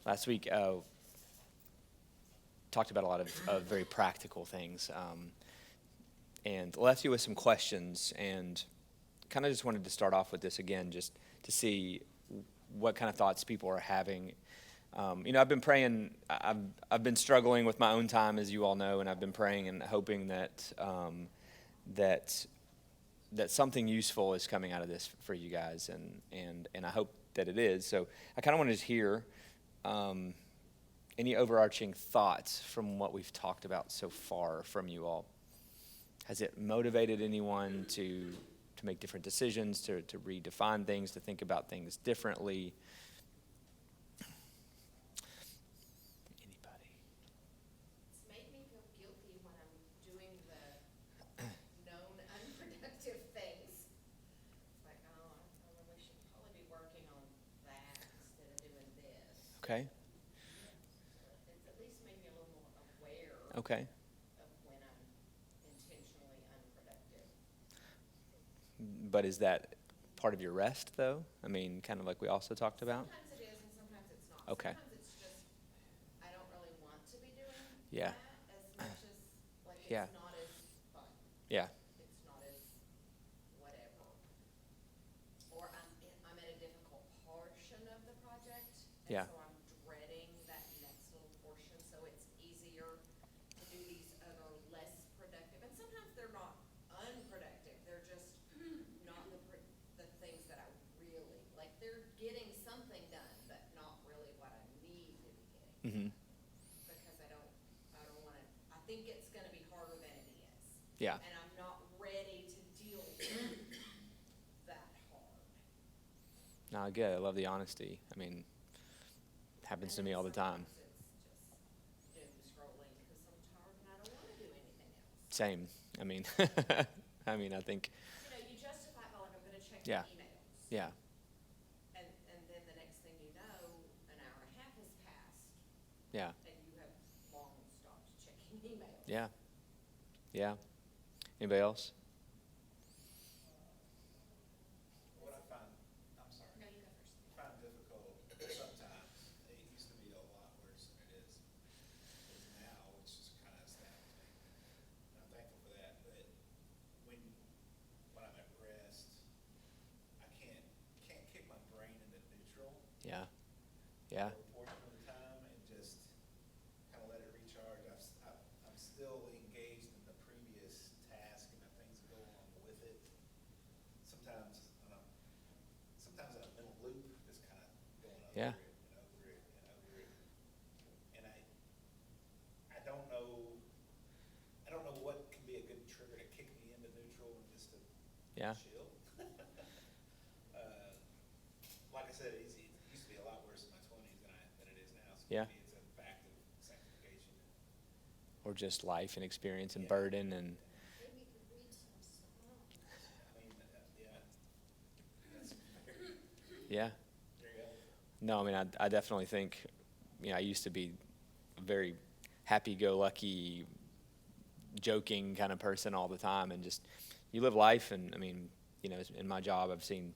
Last week, talked about a lot of very practical things, and left you with some questions, and kind of just wanted to start off with this again, just to see what kind of thoughts people are having. I've been praying. I've been struggling with my own time, as you all know, and I've been praying and hoping that that something useful is coming out of this for you guys, and I hope that it is. So I kind of wanted to hear any overarching thoughts from what we've talked about so far from you all. Has it motivated anyone to make different decisions, to redefine things, to think about things differently? Anybody? It's made me feel guilty when I'm doing the known unproductive things. It's like, oh, I really should probably be working on that instead of doing this. Okay. So it's at least made me a little more aware Okay. of when I'm intentionally unproductive. But is that part of your rest, though? I mean, kind of like we also talked about? Sometimes it is and sometimes it's not. Okay. Sometimes it's just, I don't really want to be doing Yeah. that as much as, like, it's Yeah. not as fun. Yeah. It's not as whatever. Or I'm at a difficult portion of the project, and Yeah. so I'm dreading that next little portion, so it's easier to do these other less productive, and sometimes they're not unproductive, they're just not the things that I really, like, they're getting something done, but not really what I need to be getting. Mm-hmm. Because I don't wanna, I think it's gonna be harder than it is. Yeah. And I'm not ready to deal with that hard. No, good. I love the honesty. I mean, it happens to me all the time. Sometimes it's just doom scrolling because I'm tired and I don't wanna do anything else. Same. I mean, I think, You justify it by, like, I'm gonna check Yeah. my emails. yeah, And then the next thing you know, an hour and a half has passed yeah, and you have long stopped checking emails. yeah, yeah. Anybody else? What I find, I'm sorry, No, you go first. find difficult sometimes, it used to be a lot worse than it is now, which just kind of astounds me. And I'm thankful for that, but when I'm at rest, I can't kick my brain into neutral Yeah, yeah, for a portion of the time and just kind of let it recharge. I'm still engaged in the previous task and the things that go along with it. Sometimes sometimes in a mental loop, just kind of going over Yeah. it and over it and over it. And I don't know what can be a good trigger to kick me into neutral and just to yeah, chill. Like I said, it used to be a lot worse in my 20s than it is now. So Yeah. maybe it's a fact of sanctification. or just life and experience and Yeah. burden and Maybe you could read some Psalms. I mean, yeah, that's very, yeah. there you go. No, I mean, I definitely think, I used to be a very happy-go-lucky, joking kind of person all the time, and just, you live life, and, I mean, in my job, I've seen,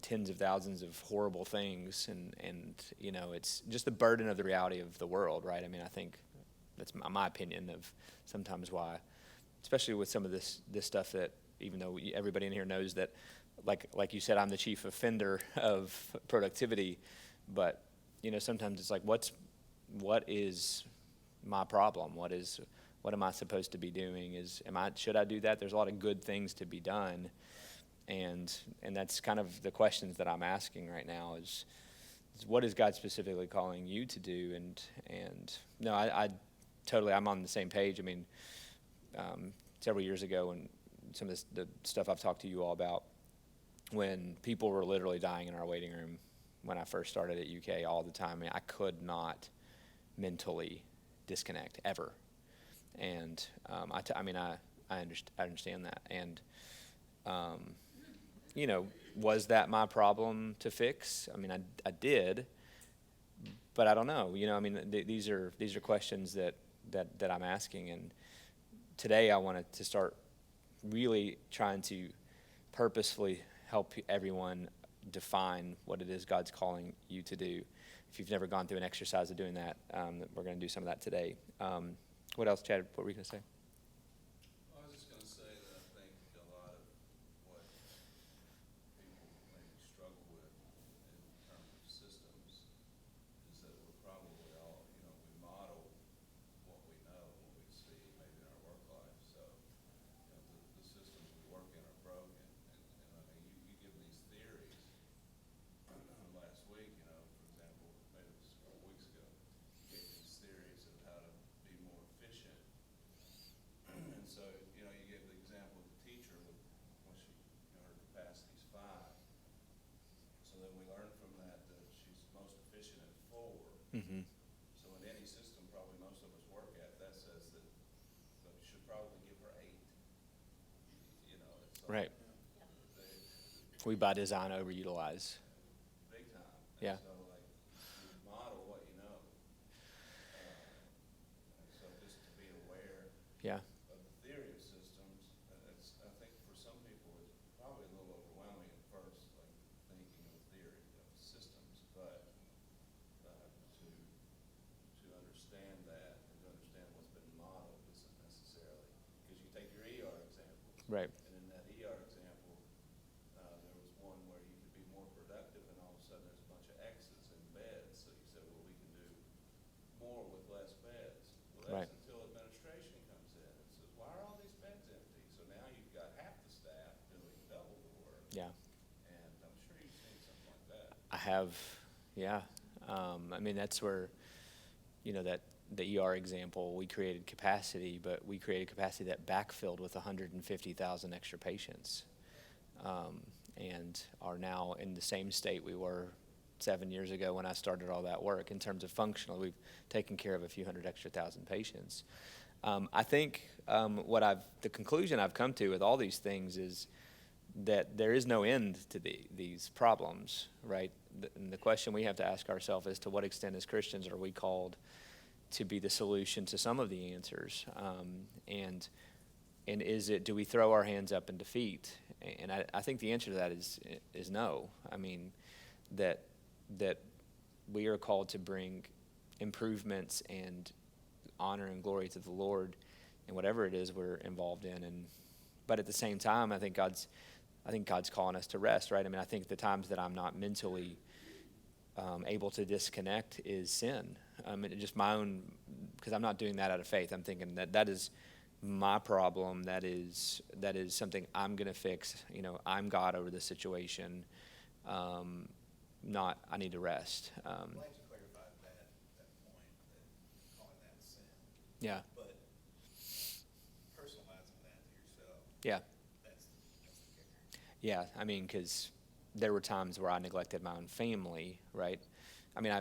tens of thousands of horrible things, and it's just the burden of the reality of the world, right? I mean, I think that's my opinion of sometimes why, especially with some of this stuff that, even though everybody in here knows that, like you said, I'm the chief offender of productivity, but sometimes it's like, what is my problem? What am I supposed to be doing? Should I do that? There's a lot of good things to be done, and that's kind of the questions that I'm asking right now is what is God specifically calling you to do? And no, I totally, I'm on the same page. I mean, several years ago, when some of the stuff I've talked to you all about, when people were literally dying in our waiting room when I first started at UK all the time, I mean, I could not mentally disconnect ever. And I understand that. And was that my problem to fix? I mean, I did, but I don't know. I mean, these are questions that I'm asking, and today I wanted to start really trying to purposefully help everyone define what it is God's calling you to do. If you've never gone through an exercise of doing that, we're going to do some of that today. What else, Chad? What were you going to say? I was just going to say that I think a lot of what people maybe struggle with in terms of systems is that we're probably all, we model what we know, what we see maybe in our work life. So, the systems we work in are broken. And I mean, you give these theories last week, for example, maybe it was a couple weeks ago, you gave these theories of how to be more efficient. And so, you gave the example of the teacher with, when she, her capacity's 5. So then we learned from that she's most efficient at 4. Mm-hmm. So in any system probably most of us work at, that says that we should probably give her 8. It's like, Right. they, We by design overutilize. big time. Yeah. And so like you model what you know. And so just to be aware Yeah. of the theory of systems, I think for some people it's probably a little overwhelming at first, like thinking of theory of systems, but to understand that and to understand what's been modeled isn't necessarily, because you take your ER examples. Right. And in that ER example, there was one where you could be more productive, and all of a sudden there's a bunch of X's in beds. So you said, well, we can do more with less beds. Well, that's Right. until administration comes in and says, why are all these beds empty? So now you've got half the staff doing double the work. Yeah. And I'm sure you've seen something like that. I have, yeah. I mean, that's where, that the ER example, we created capacity, but we created capacity that backfilled with 150,000 extra patients, and are now in the same state we were 7 years ago when I started all that work. In terms of functional, we've taken care of a few hundred extra thousand patients. I think the conclusion I've come to with all these things is that there is no end to these problems, right? And the question we have to ask ourselves is, to what extent as Christians are we called to be the solution to some of the answers? And do we throw our hands up in defeat? And I think the answer to that is no. I mean, that we are called to bring improvements and honor and glory to the Lord in whatever it is we're involved in. But at the same time, I think God's calling us to rest, right? I mean, I think the times that I'm not mentally able to disconnect is sin. Just my own, because I'm not doing that out of faith. I'm thinking that is my problem. That is something I'm going to fix. I'm God over the situation. Not, I need to rest. I'm glad you clarified that point, that calling that sin. Yeah. But personalizing that to yourself, Yeah. that's the kicker. Yeah, I mean, because there were times where I neglected my own family, right? I mean,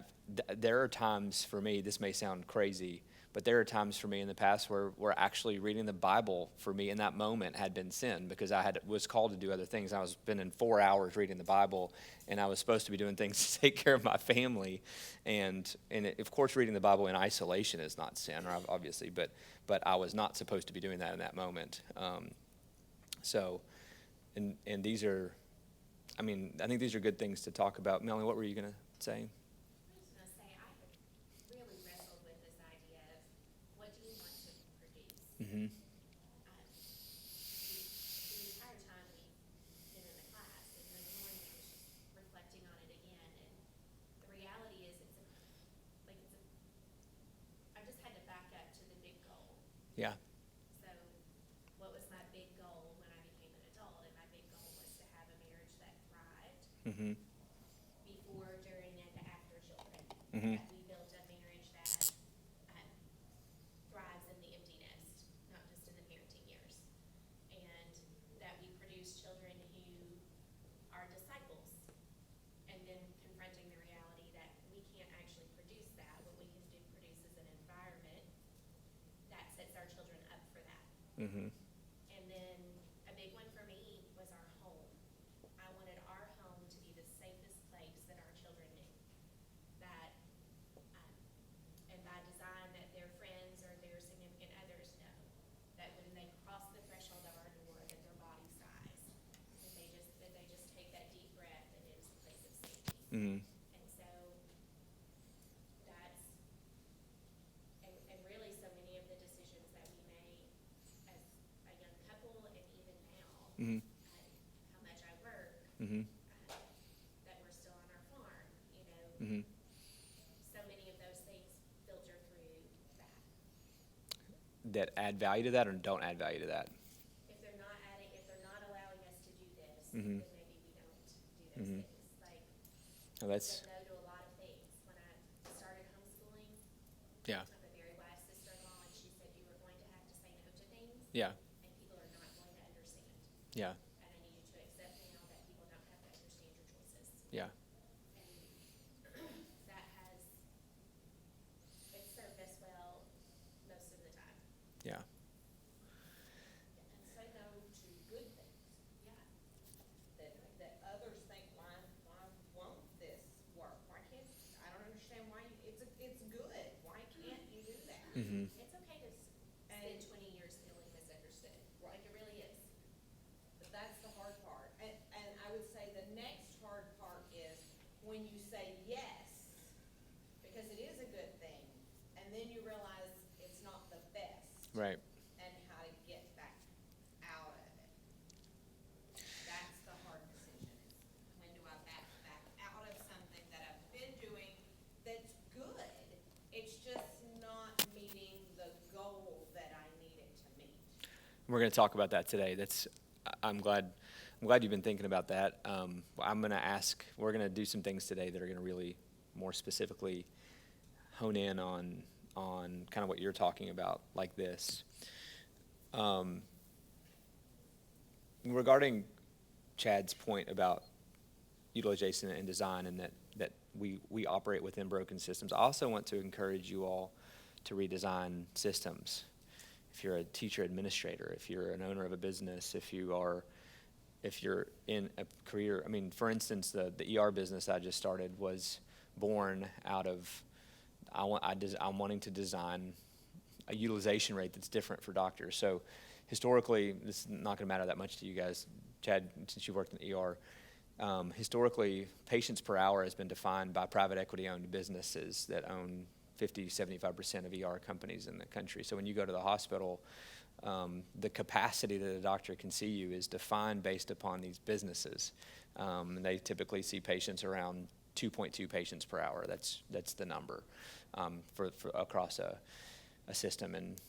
there are times for me, this may sound crazy, but there are times for me in the past where actually reading the Bible for me in that moment had been sin, because I was called to do other things. I was spending 4 hours reading the Bible, and I was supposed to be doing things to take care of my family. And of course, reading the Bible in isolation is not sin, obviously, but I was not supposed to be doing that in that moment. And these are, I think these are good things to talk about. Melanie, what were you going to say? I was going to say, I have really wrestled with this idea of what do you want to produce? Mm-hmm. The entire time we've been in the class, and this morning I was just reflecting on it again, and the reality is I just had to back up to the big goal. Yeah. So what was my big goal when I became an adult? And my big goal was to have a marriage that thrived. Mm-hmm. Before, during, and after children. Mm-hmm. That we built a marriage that thrives in the empty nest, not just in the parenting years. And that we produce children who are disciples. And then confronting the reality that we can't actually produce that. What we can produce is an environment that sets our children up for that. Mm-hmm. And then a big one for me was our home. I wanted our home to be the safest place that our children knew. That, and by design, that their friends or their significant others know that when they cross the threshold of our door, that their body sighs, that they just take that deep breath and is Mhm. And so that's, and really so many of the decisions that we made as a young couple and even now, Mhm. how much I work, Mhm. that we're still on our farm, you know, Mhm. so many of those things filter through that. That add value to that or don't add value to that? If they're not allowing us to do this, Mhm. then maybe we don't do those Mhm. things. Like, Oh, I that's said no to a lot of things. When I started homeschooling, yeah. I'm a very wise sister-in-law, and she said you are going to have to say no to things, Yeah. and people are not going to understand. Yeah. And I need you to accept now that people don't have to understand your choices. Yeah. And that has, it's served us well most of the time. Yeah. And say no to good things. Yeah. That others think, why won't this work? Why can't, I don't understand why, it's good, why can't you do that? Mhm. It's okay to spend And- 20 years feeling misunderstood. Right. Like, it really is. But that's the hard part. And I would say the next hard part is when you say yes, because it is a good thing, and then you realize it's not the best. Right. And how to get back out of it. That's the hard decision, is when do I back out of something that I've been doing that's good? It's just not meeting the goal that I need it to meet. We're going to talk about that today. I'm glad you've been thinking about that. I'm going to ask. We're going to do some things today that are going to really more specifically hone in on kind of what you're talking about, like this. Regarding Chad's point about utilization and design, and that we operate within broken systems, I also want to encourage you all to redesign systems. If you're a teacher administrator, if you're an owner of a business, if you're in a career, I mean, for instance, the ER business I just started was born out of I'm wanting to design a utilization rate that's different for doctors. So historically, this is not going to matter that much to you guys, Chad, since you worked in the ER. Historically, patients per hour has been defined by private equity-owned businesses that own 50-75% of ER companies in the country. So when you go to the hospital, the capacity that a doctor can see you is defined based upon these businesses. And they typically see patients around 2.2 patients per hour. That's the number for across a system. And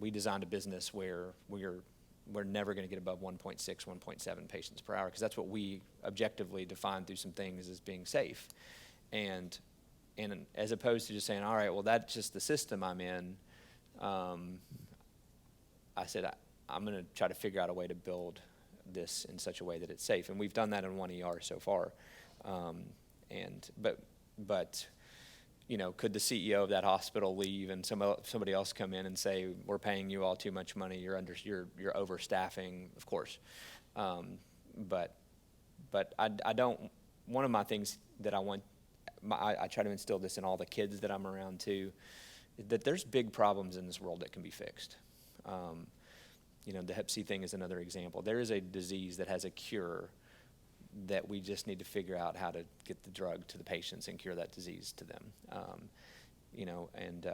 we designed a business where we're never going to get above 1.6, 1.7 patients per hour, because that's what we objectively define through some things as being safe. And as opposed to just saying, all right, well, that's just the system I'm in, I said, I'm going to try to figure out a way to build this in such a way that it's safe. And we've done that in one ER so far. But you know, could the CEO of that hospital leave and somebody else come in and say, we're paying you all too much money, you're overstaffing? Of course. But I don't, one of my things that I try to instill this in all the kids that I'm around too, that there's big problems in this world that can be fixed. You know, the Hep C thing is another example. There is a disease that has a cure that we just need to figure out how to get the drug to the patients and cure that disease to them. You know, and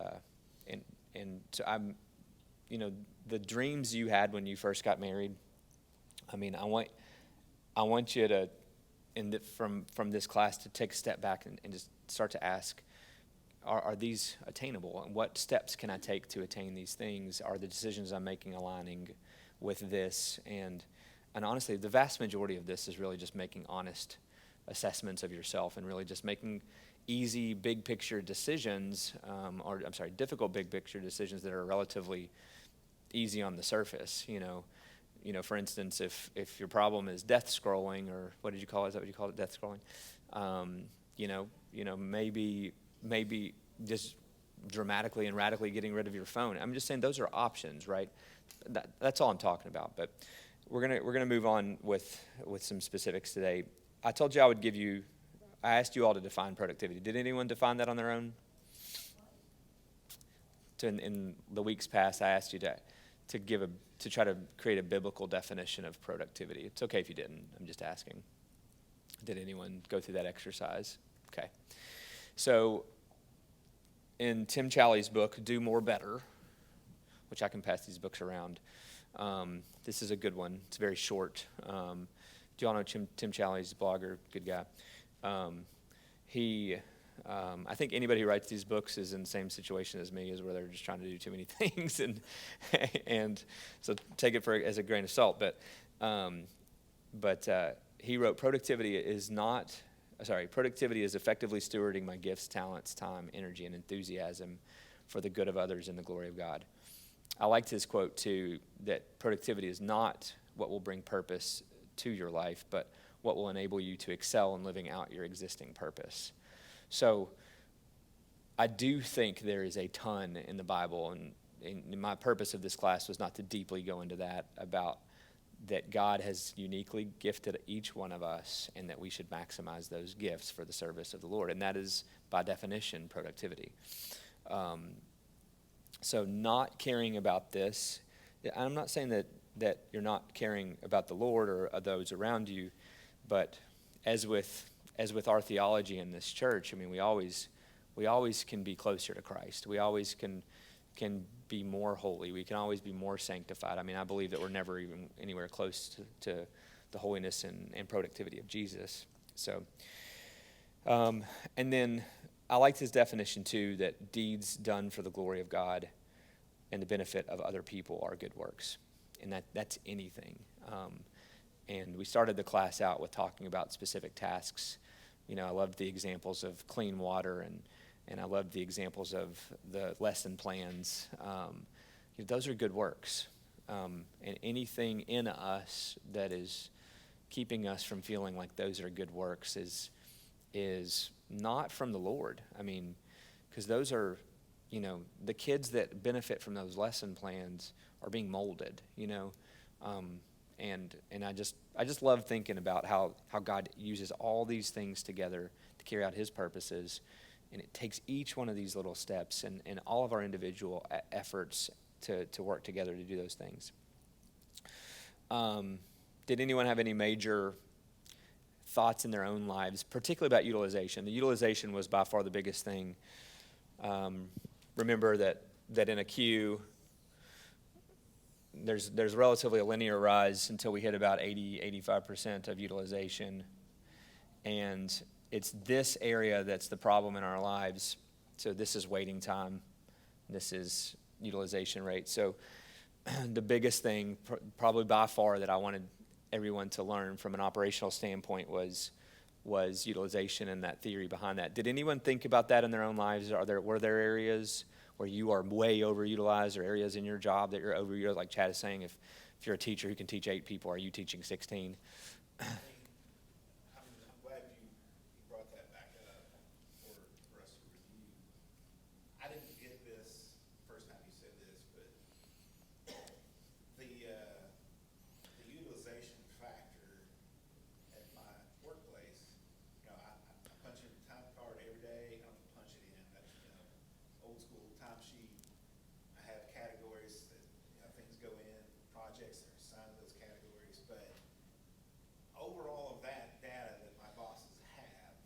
so I'm, you know, the dreams you had when you first got married, I mean, I want you to, from this class, to take a step back and just start to ask, are these attainable? And what steps can I take to attain these things? Are the decisions I'm making aligning with this? And honestly, the vast majority of this is really just making honest assessments of yourself and really just making easy, big picture decisions, difficult big picture decisions that are relatively easy on the surface. You know, for instance, if your problem is death scrolling, or what did you call it? Is that what you call it, death scrolling? You know, maybe just dramatically and radically getting rid of your phone. I'm just saying those are options, right? That's all I'm talking about. But we're gonna move on with some specifics today. I told you I asked you all to define productivity. Did anyone define that on their own? In the weeks past, I asked you to try to create a biblical definition of productivity. It's okay if you didn't. I'm just asking. Did anyone go through that exercise? Okay. So in Tim Challies' book, Do More Better, which I can pass these books around, this is a good one. It's very short. Do y'all know Tim Challies, blogger, good guy? I think anybody who writes these books is in the same situation as me, is where they're just trying to do too many things, and so take it as a grain of salt. But he wrote, productivity is effectively stewarding my gifts, talents, time, energy, and enthusiasm for the good of others and the glory of God. I liked his quote too, that productivity is not what will bring purpose to your life, but what will enable you to excel in living out your existing purpose. So I do think there is a ton in the Bible, and my purpose of this class was not to deeply go into that, about that God has uniquely gifted each one of us and that we should maximize those gifts for the service of the Lord. And that is, by definition, productivity. So not caring about this, I'm not saying that you're not caring about the Lord or those around you, but as with our theology in this church, I mean, we always can be closer to Christ. We always can be more holy. We can always be more sanctified. I mean, I believe that we're never even anywhere close to the holiness and productivity of Jesus. So, and then I liked his definition too, that deeds done for the glory of God and the benefit of other people are good works. And that's anything. And we started the class out with talking about specific tasks. You know, I loved the examples of clean water, and I loved the examples of the lesson plans. Those are good works. And anything in us that is keeping us from feeling like those are good works is not from the Lord. I mean, because those are, the kids that benefit from those lesson plans are being molded, and I just love thinking about how God uses all these things together to carry out his purposes. And it takes each one of these little steps and all of our individual efforts to work together to do those things. Did anyone have any major thoughts in their own lives, particularly about utilization? The utilization was by far the biggest thing. Remember that in a queue, there's relatively a linear rise until we hit about 85% of utilization. And it's this area that's the problem in our lives. So this is waiting time. This is utilization rate. So the biggest thing, probably by far, that I wanted everyone to learn from an operational standpoint was utilization and that theory behind that. Did anyone think about that in their own lives? Were there areas where you are way overutilized, or areas in your job that you're overutilized? Like Chad is saying, if you're a teacher who can teach 8 people, are you teaching 16? I'm glad you brought that back up for us to review. I didn't get this first time you said this, but the utilization factor at my workplace, I punch in the time card every day. I don't punch it in. That's, old school time sheet. I have categories that things go in, projects that are assigned to those categories, but over all of that data that my bosses have,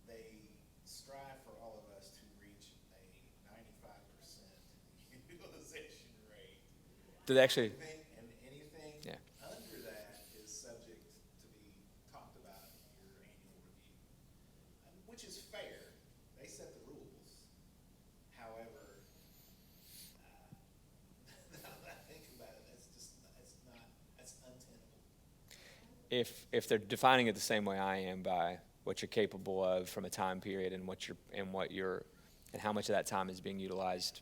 they strive for all of us to reach a 95% utilization rate. Did they actually? Anything Yeah. under that is subject to be talked about in your annual review, which is fair. They set the rules. However, now that I think about it, that's untenable. If they're defining it the same way I am, by what you're capable of from a time period and and how much of that time is being utilized,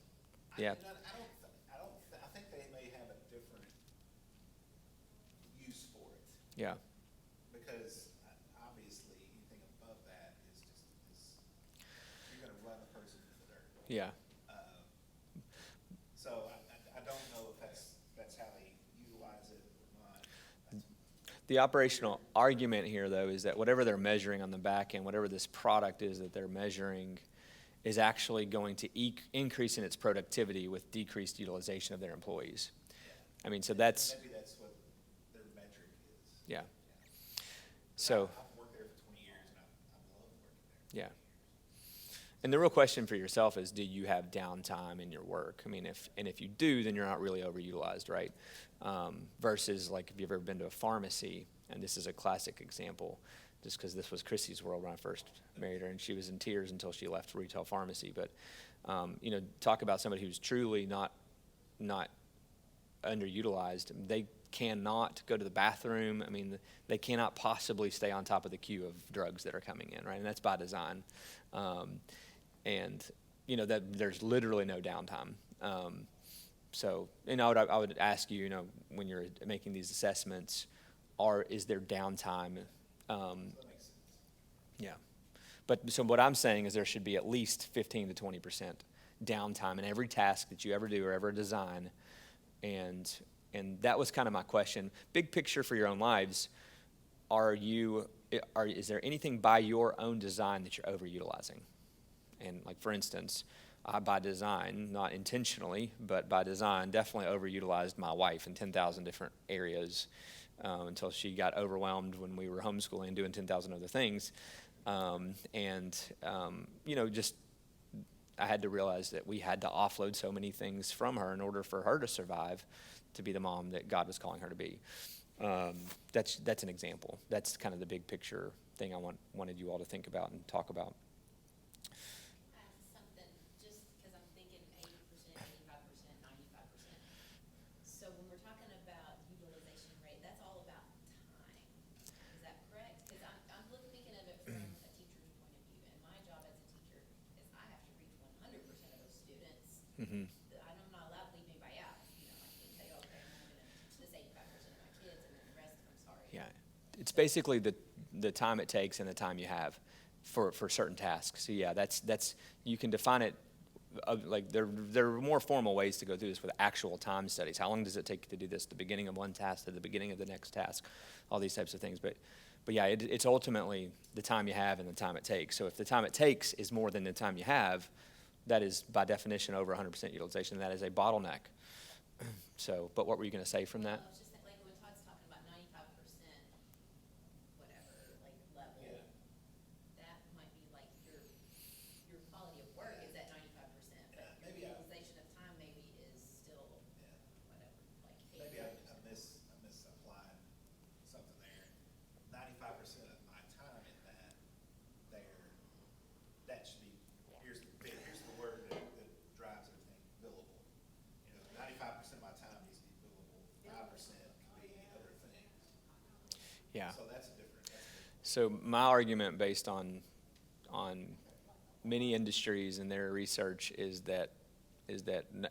yeah. I think they may have a different use for it. Yeah. Because obviously anything above that is you're going to run a person into the dirt. Yeah. So I don't know if that's how they utilize it or not. The operational argument here, though, is that whatever they're measuring on the back end, whatever this product is that they're measuring, is actually going to increase in its productivity with decreased utilization of their employees. Yeah. I mean, so that's, Maybe that's what their metric is. yeah. So, I've Yeah. And the real question for yourself is, do you have downtime in your work? I mean, if you do, then you're not really overutilized, right? Versus like, if you've ever been to a pharmacy, and this is a classic example, just because this was Chrissy's world when I first married her, and she was in tears until she left retail pharmacy. But talk about somebody who's truly not underutilized. They cannot go to the bathroom. I mean, they cannot possibly stay on top of the queue of drugs that are coming in, right? And that's by design. And that there's literally no downtime. So, I would ask you, when you're making these assessments, is there downtime? That makes sense. Yeah. But so what I'm saying is there should be at least 15 to 20% downtime in every task that you ever do or ever design. And that was kind of my question. Big picture for your own lives, is there anything by your own design that you're overutilizing? And like, for instance, I, by design, not intentionally, but by design, definitely overutilized my wife in 10,000 different areas until she got overwhelmed when we were homeschooling and doing 10,000 other things. Just I had to realize that we had to offload so many things from her in order for her to survive, to be the mom that God was calling her to be. That's an example. That's kind of the big picture thing I wanted you all to think about and talk about. Something, just because I'm thinking 80%, 85%, 95%. So when we're talking about utilization rate, that's all about time. Is that correct? Because I'm thinking of it from a teacher's point of view, and my job as a teacher is I have to reach 100% of those students. Mm-hmm. I'm not allowed to leave anybody out. I can't say, okay, I'm only going to teach this 85% of my kids, and then the rest, I'm sorry. Yeah, it's basically the time it takes and the time you have for certain tasks. So yeah, that's you can define it. Like there are more formal ways to go through this with actual time studies. How long does it take to do this? The beginning of one task to the beginning of the next task, all these types of things. But yeah, it's ultimately the time you have and the time it takes. So if the time it takes is more than the time you have, that is by definition over 100% utilization. That is a bottleneck. So, but what were you going to say from that? Well, it's just that, like when Todd's talking about 95%, whatever, like level, Yeah. that might be like your quality of work is at 95%, but Yeah, your maybe utilization of time maybe is still Yeah. whatever, like Maybe 80. I misapplied something there. 95% of my time in that should be, here's the word that drives everything, billable. 95% of my time needs to be billable, 5% can be other things. Yeah. So that's a different. So my argument, based on many industries and their research, is that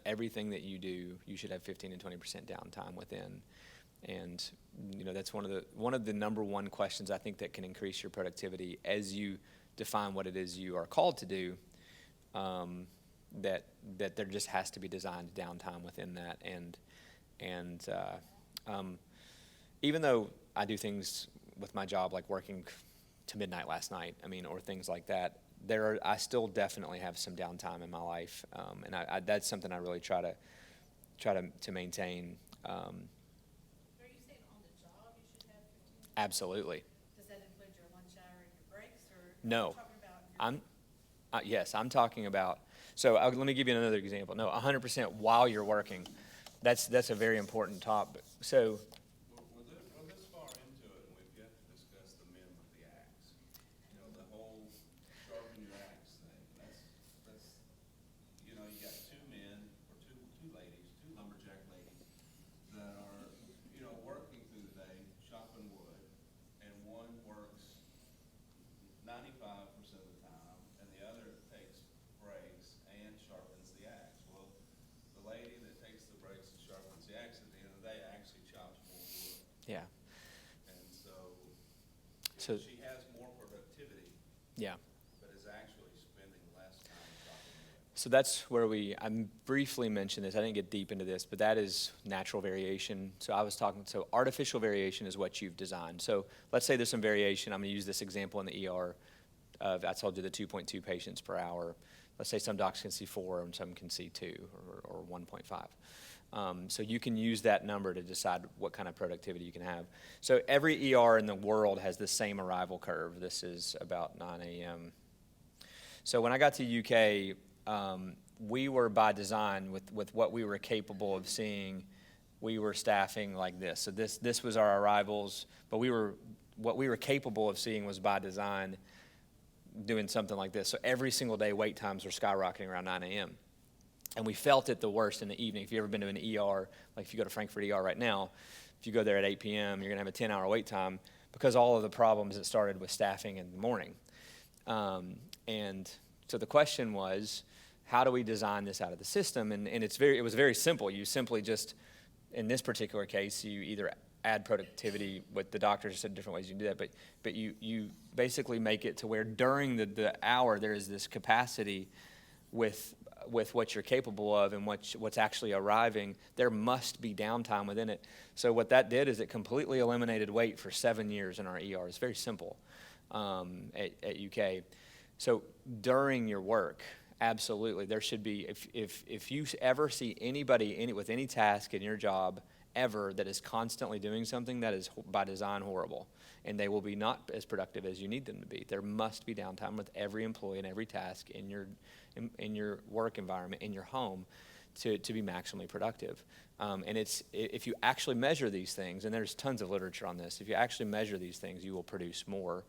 everything that you do, you should have 15 to 20% downtime within. And that's one of the number one questions I think that can increase your productivity as you define what it is you are called to do. That there just has to be designed downtime within that. And even though I do things with my job, like working to midnight last night, or things like that, I still definitely have some downtime in my life, and that's something I really try to maintain. Are you saying on the job you should have 15? Absolutely. Does that include your lunch hour and your breaks, or are No. you talking about your? Yes, I'm talking about. So let me give you another example. No, 100% while you're working. That's a very important topic. So. We're this far into it, and we've yet to discuss the men with the axe. The whole sharpen your axe thing. That's you got two men, or two ladies, two lumberjack ladies, that are, working through the day, chopping wood, and one works 95% of the time, and the other takes breaks and sharpens the axe. Well, the lady that takes the breaks and sharpens the axe at the end of the day actually chops more wood. Yeah. And so So. she has more productivity, Yeah. but is actually spending less time chopping wood. So that's where I briefly mentioned this. I didn't get deep into this, but that is natural variation. So artificial variation is what you've designed. So let's say there's some variation. I'm going to use this example in the ER. I told you the 2.2 patients per hour. Let's say some docs can see 4 and some can see 2 or 1.5. So you can use that number to decide what kind of productivity you can have. So every ER in the world has the same arrival curve. This is about 9 a.m. So when I got to UK, we were by design with what we were capable of seeing. We were staffing like this. So this was our arrivals, but what we were capable of seeing was by design doing something like this. So every single day wait times were skyrocketing around 9 a.m. And we felt it the worst in the evening. If you've ever been to an ER, like if you go to Frankfort ER right now, if you go there at 8 p.m., you're going to have a 10-hour wait time because all of the problems that started with staffing in the morning. And so the question was, how do we design this out of the system? And it was very simple. You simply just, in this particular case, you either add productivity, with the doctors said different ways you can do that, but you basically make it to where during the hour there is this capacity with what you're capable of and what's actually arriving. There must be downtime within it. So what that did is it completely eliminated wait for 7 years in our ER. It's very simple at UK. So during your work, absolutely, there should be, if you ever see anybody with any task in your job ever that is constantly doing something, that is by design horrible, and they will be not as productive as you need them to be. There must be downtime with every employee and every task in your work environment, in your home, to be maximally productive. And if you actually measure these things, and there's tons of literature on this, if you actually measure these things, you will produce more.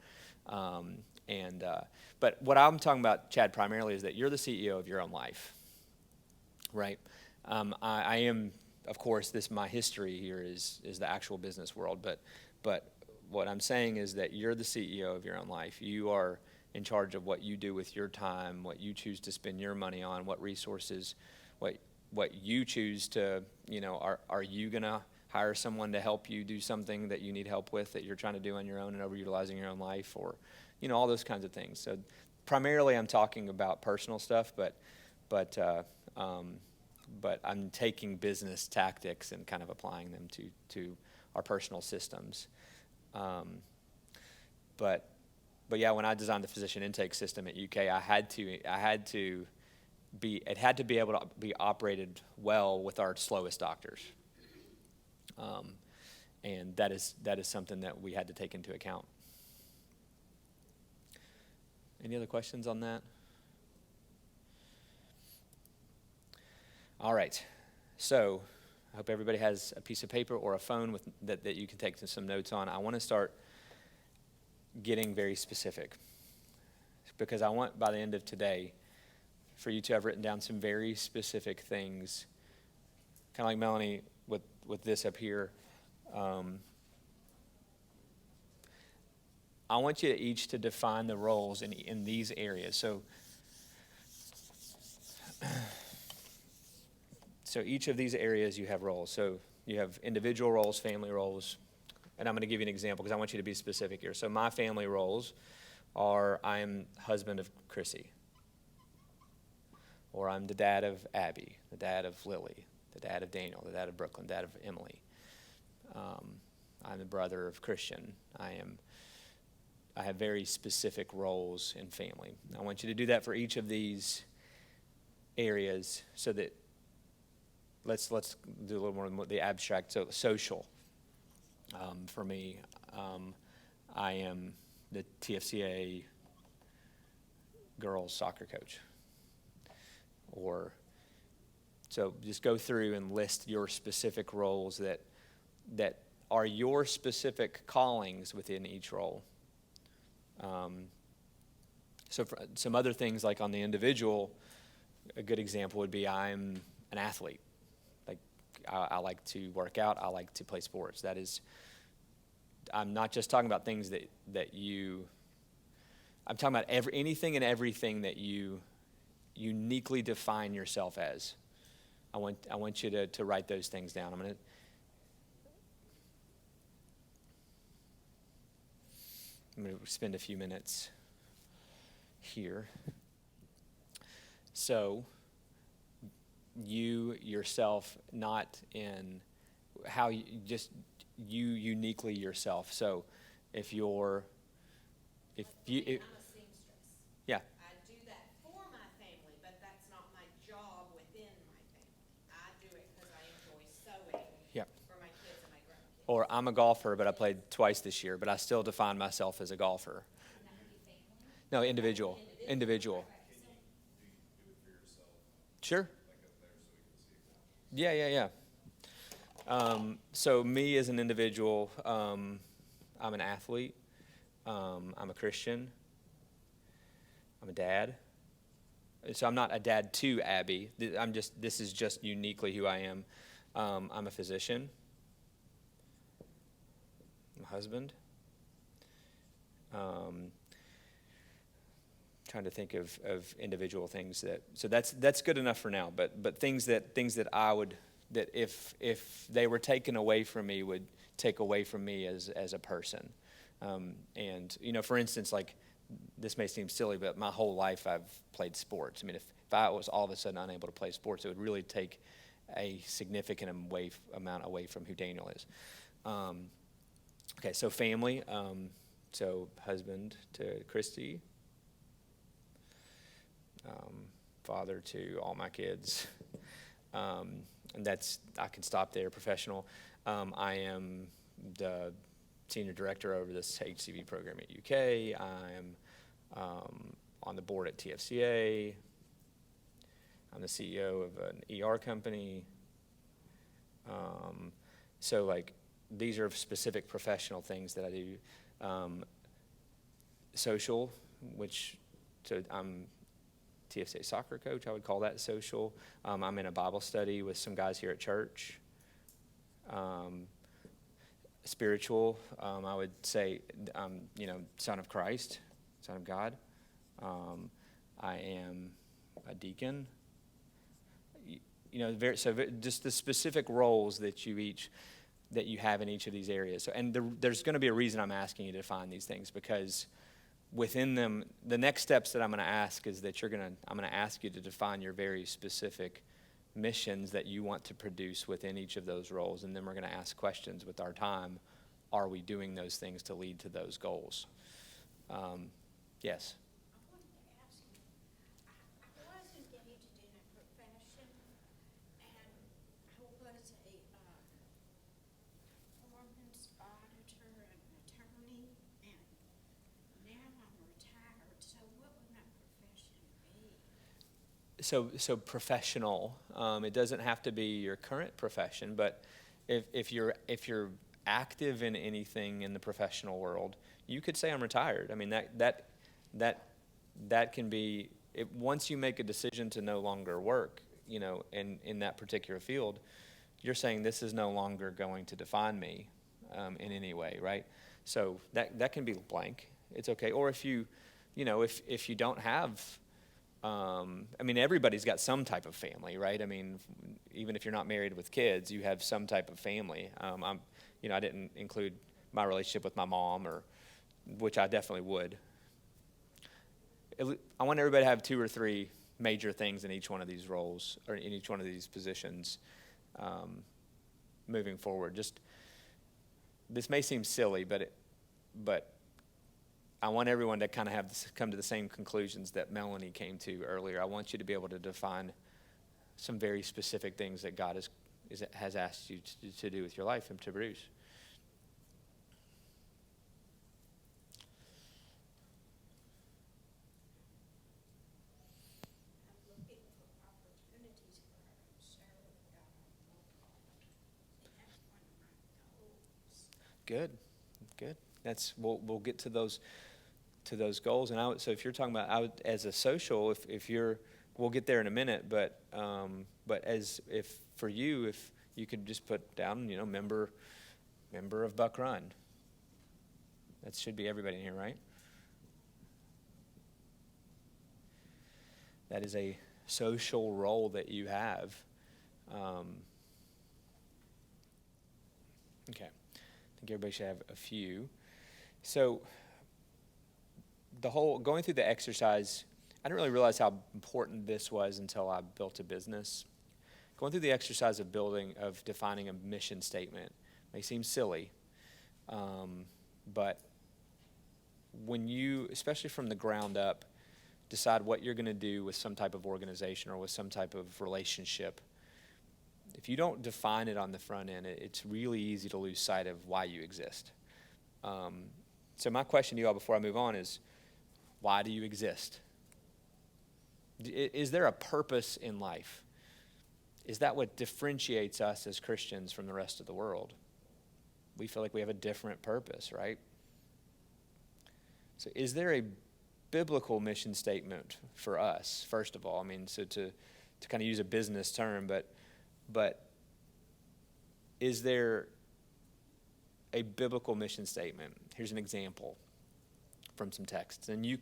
But what I'm talking about, Chad, primarily is that you're the CEO of your own life, right? I am, of course, my history here is the actual business world, but what I'm saying is that you're the CEO of your own life. You are in charge of what you do with your time, what you choose to spend your money on, what resources, what you choose to, are you going to hire someone to help you do something that you need help with that you're trying to do on your own and overutilizing your own life, or, all those kinds of things. So primarily I'm talking about personal stuff, but I'm taking business tactics and kind of applying them to our personal systems. But yeah, when I designed the physician intake system at UK, it had to be able to be operated well with our slowest doctors. And that is something that we had to take into account. Any other questions on that? All right. So I hope everybody has a piece of paper or a phone that you can take some notes on. I want to start getting very specific because I want, by the end of today, for you to have written down some very specific things, kind of like Melanie with this up here. I want you each to define the roles in these areas. So each of these areas you have roles. So you have individual roles, family roles, and I'm going to give you an example because I want you to be specific here. So my family roles are I am husband of Chrissy, or I'm the dad of Abby, the dad of Lily, the dad of Daniel, the dad of Brooklyn, dad of Emily. I'm the brother of Christian. I have very specific roles in family. I want you to do that for each of these areas so that let's do a little more the abstract. So social. For me, I am the TFCA girls soccer coach. So just go through and list your specific roles that are your specific callings within each role. So for some other things, like on the individual, a good example would be I'm an athlete. Like I like to work out. I like to play sports. I'm not just talking about things I'm talking about anything and everything that you uniquely define yourself as. I want you to write those things down. I'm going to spend a few minutes here. So you yourself, not in how you uniquely yourself. So if I'm a seamstress. Yeah. I do that for my family, but that's not my job within my family. I do it because I enjoy sewing Yeah. for my kids and my grandkids. Or I'm a golfer, but I played twice this year, but I still define myself as a golfer. That would be family. No, individual. Sure. like up there so we can see it now. Yeah. So me as an individual, I'm an athlete. I'm a Christian. I'm a dad. So I'm not a dad to Abby. This is just uniquely who I am. I'm a physician. I'm a husband. Trying to think of individual things so that's good enough for now. But things that I would, that if they were taken away from me, would take away from me as a person. And for instance, like, this may seem silly, but my whole life I've played sports. I mean, if I was all of a sudden unable to play sports, it would really take a significant amount away from who Daniel is. Okay, so family. So husband to Christy. Father to all my kids. And I can stop there. Professional. I am the senior director over this HCV program at UK. I am on the board at TFCA. I'm the CEO of an ER company. So like, these are specific professional things that I do. Social, so I'm TFCA soccer coach, I would call that social. I'm in a Bible study with some guys here at church. Spiritual, I would say, son of Christ, son of God. I am a deacon. Just the specific roles that you have in each of these areas. So, and there's going to be a reason I'm asking you to define these things, because within them, the next steps that I'm going to ask is that I'm going to ask you to define your very specific missions that you want to produce within each of those roles, and then we're going to ask questions with our time. Are we doing those things to lead to those goals? Yes. I wanted to ask you, I was engaged in a profession, and I was a performance auditor and attorney, and now I'm retired, so what would my profession be? So professional. It doesn't have to be your current profession, but if you're active in anything in the professional world, you could say I'm retired. I mean, that can be once you make a decision to no longer work, in that particular field, you're saying this is no longer going to define me in any way, right? So that can be blank. It's okay. Or if you don't have. Everybody's got some type of family, right? I mean, even if you're not married with kids, you have some type of family. I didn't include my relationship with my mom, which I definitely would. I want everybody to have 2 or 3 major things in each one of these roles, or in each one of these positions, moving forward. This may seem silly, but I want everyone to kind of come to the same conclusions that Melanie came to earlier. I want you to be able to define some very specific things that God has asked you to do with your life and to produce. I'm looking for opportunities where I can serve God more. That's one of my goals. Good. We'll get to those goals. And so if you're talking about as a social, we'll get there in a minute. But if you could just put down, member of Buck Run. That should be everybody in here, right? That is a social role that you have. Okay. I think everybody should have a few. So going through the exercise, I didn't really realize how important this was until I built a business. Going through the exercise of defining a mission statement may seem silly, but when you, especially from the ground up, decide what you're going to do with some type of organization or with some type of relationship, if you don't define it on the front end, it's really easy to lose sight of why you exist. So my question to you all before I move on is, why do you exist? Is there a purpose in life? Is that what differentiates us as Christians from the rest of the world? We feel like we have a different purpose, right? So is there a biblical mission statement for us, first of all? I mean, so to kind of use a business term, but is there a biblical mission statement? Here's an example from some texts. And you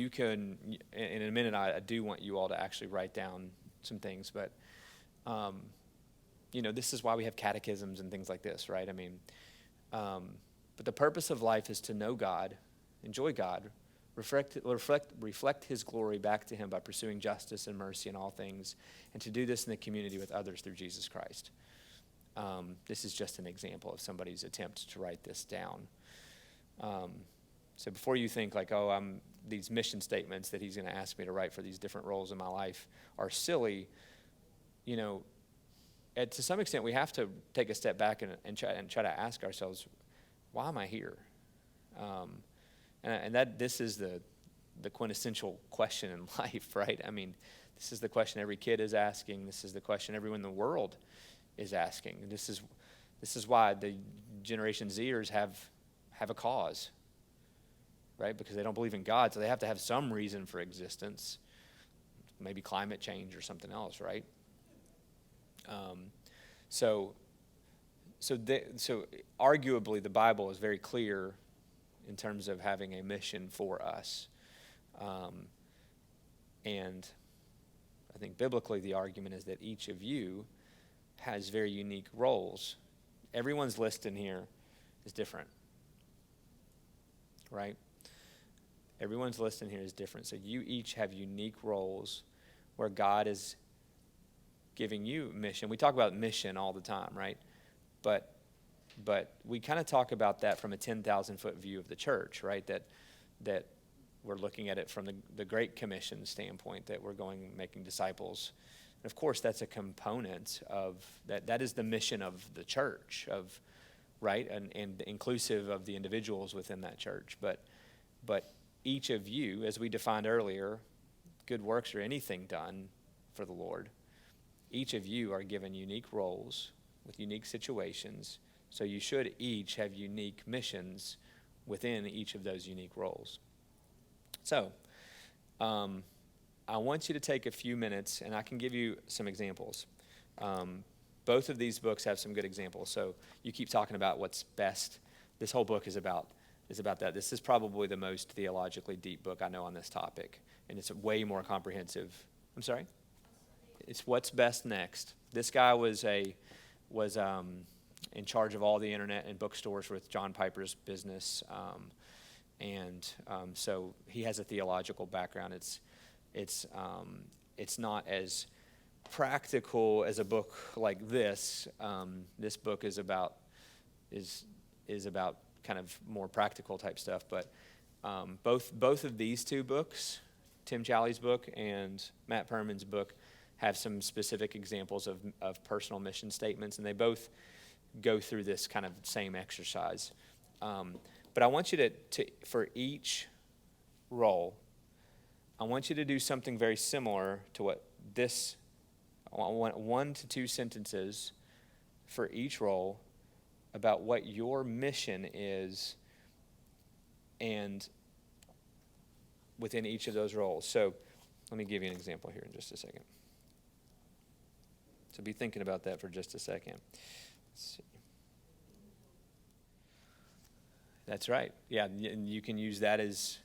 can, in a minute, I do want you all to actually write down some things, but, this is why we have catechisms and things like this, right? I mean, but the purpose of life is to know God, enjoy God, reflect his glory back to him by pursuing justice and mercy in all things, and to do this in the community with others through Jesus Christ. This is just an example of somebody's attempt to write this down. So before you think like, these mission statements that he's going to ask me to write for these different roles in my life are silly, to some extent we have to take a step back and try to ask ourselves, why am I here? And that this is the quintessential question in life, right? I mean, this is the question every kid is asking. This is the question everyone in the world is asking. This is why the Generation Zers have a cause, right? Because they don't believe in God, so they have to have some reason for existence, maybe climate change or something else, right? So arguably the Bible is very clear in terms of having a mission for us. And I think biblically the argument is that each of you has very unique roles. Everyone's list in here is different, right? Everyone's list in here is different. So you each have unique roles where God is giving you mission. We talk about mission all the time, right? But we kind of talk about that from a 10,000-foot view of the church, right? That we're looking at it from the Great Commission standpoint, that we're going making disciples. And of course, that's a component of that. That is the mission of the church, right? And inclusive of the individuals within that church. But each of you, as we defined earlier, good works or anything done for the Lord, each of you are given unique roles with unique situations. So you should each have unique missions within each of those unique roles. So I want you to take a few minutes, and I can give you some examples. Both of these books have some good examples. So you keep talking about what's best. This whole book is about that. This is probably the most theologically deep book I know on this topic, and it's way more comprehensive. I'm sorry? It's What's Best Next. This guy was in charge of all the internet and bookstores with John Piper's business, so he has a theological background. It's not as practical as a book like this. This book is about kind of more practical type stuff. But both of these two books, Tim Challies' book and Matt Perman's book, have some specific examples of personal mission statements, and they both go through this kind of same exercise. But I want you to for each role, I want you to do something very similar to what this. I want 1 to 2 sentences for each role about what your mission is and within each of those roles. So let me give you an example here in just a second. So be thinking about that for just a second. Let's see. That's right. Yeah, and you can use that as